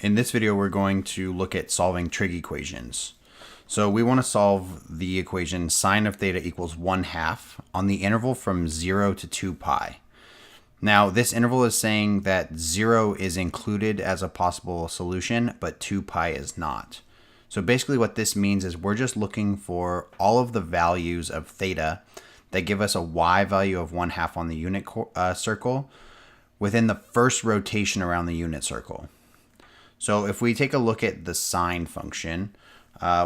In this video, we're going to look at solving trig equations. So we want to solve the equation sine of theta equals 1/2 on the interval from 0 to 2 pi. Now, this interval is saying that 0 is included as a possible solution, but 2 pi is not. So basically what this means is we're just looking for all of the values of theta that give us a y value of 1/2 on the unit circle within the first rotation around the unit circle. So if we take a look at the sine function,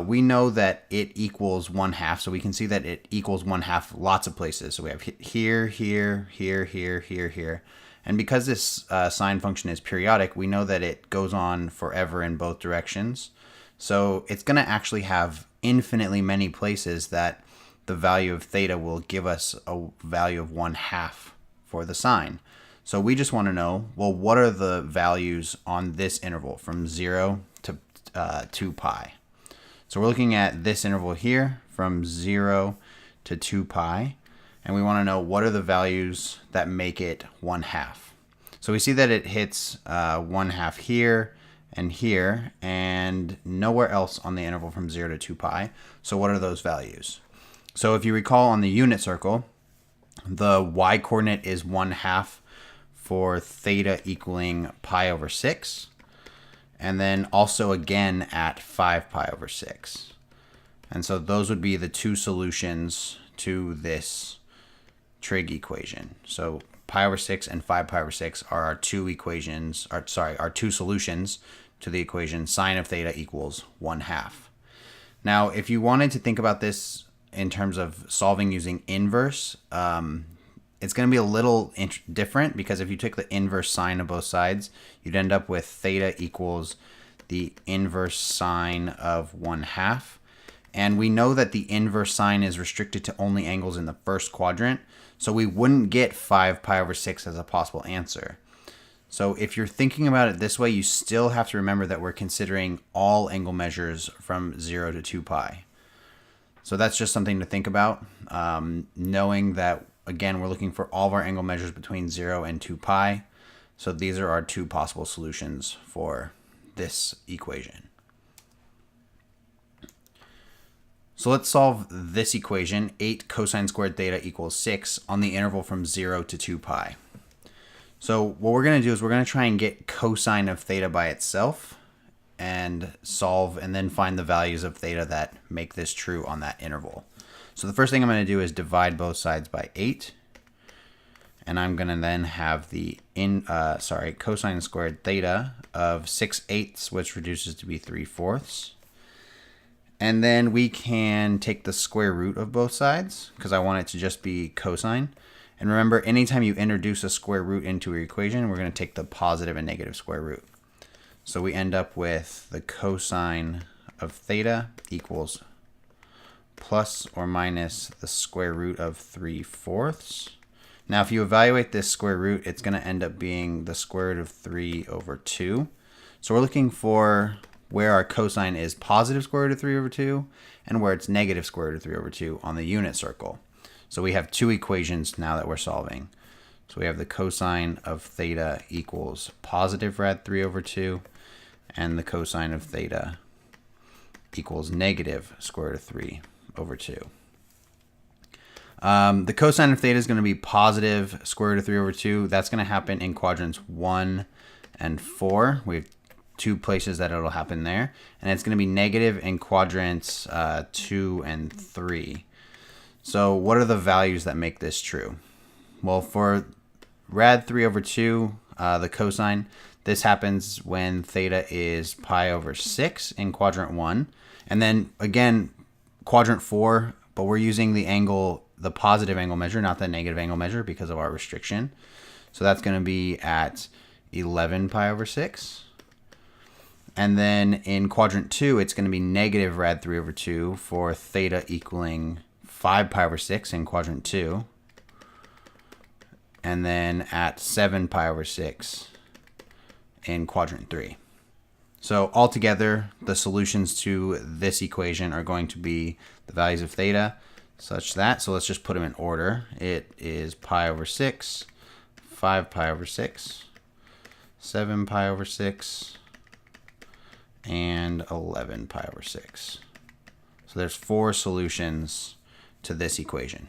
we know that it equals 1/2. So we can see that it equals 1/2 lots of places. So we have here, here, here, here, here, here. And because this sine function is periodic, we know that it goes on forever in both directions. So it's going to actually have infinitely many places that the value of theta will give us a value of 1/2 for the sine. So we just want to know, well, what are the values on this interval from 0 to 2 pi? So we're looking at this interval here from 0 to 2 pi, and we want to know what are the values that make it 1/2. So we see that it hits 1/2 here and here, and nowhere else on the interval from 0 to 2 pi. So what are those values? So if you recall on the unit circle, the y coordinate is 1/2 for theta equaling pi over 6, and then also again at 5 pi over 6. And so those would be the two solutions to this trig equation. So pi over 6 and 5 pi over 6 are our two equations, our two solutions to the equation sine of theta equals 1/2. Now, if you wanted to think about this in terms of solving using inverse, it's going to be a little different, because if you took the inverse sine of both sides, you'd end up with theta equals the inverse sine of 1/2. And we know that the inverse sine is restricted to only angles in the first quadrant, so we wouldn't get 5 pi over 6 as a possible answer. So if you're thinking about it this way, you still have to remember that we're considering all angle measures from 0 to 2 pi. So that's just something to think about, knowing that, again, we're looking for all of our angle measures between 0 and 2 pi. So these are our two possible solutions for this equation. So let's solve this equation, 8 cosine squared theta equals 6 on the interval from 0 to 2 pi. So what we're going to do is we're going to try and get cosine of theta by itself and solve and then find the values of theta that make this true on that interval. So the first thing I'm going to do is divide both sides by 8. And I'm going to then have the cosine squared theta of 6/8, which reduces to be 3/4. And then we can take the square root of both sides, because I want it to just be cosine. And remember, anytime you introduce a square root into your equation, we're going to take the positive and negative square root. So we end up with the cosine of theta equals plus or minus the square root of 3/4. Now, if you evaluate this square root, it's going to end up being the square root of 3/2. So we're looking for where our cosine is positive square root of 3/2 and where it's negative square root of 3/2 on the unit circle. So we have two equations now that we're solving. So we have the cosine of theta equals positive rad 3/2 and the cosine of theta equals negative square root of 3/2. The cosine of theta is going to be positive square root of 3/2. That's going to happen in quadrants 1 and 4. We have two places that it'll happen there. And it's going to be negative in quadrants 2 and 3. So what are the values that make this true? Well, for rad 3/2, the cosine, this happens when theta is pi over 6 in quadrant 1. And then again, quadrant 4, but we're using the positive angle measure, not the negative angle measure, because of our restriction. So that's going to be at 11 pi over 6. And then in quadrant 2, it's going to be negative rad 3/2 for theta equaling 5 pi over 6 in quadrant 2. And then at 7 pi over 6 in quadrant 3. So altogether, the solutions to this equation are going to be the values of theta such that, so let's just put them in order. It is pi over 6, 5 pi over 6, 7 pi over 6, and 11 pi over 6. So there's 4 solutions to this equation.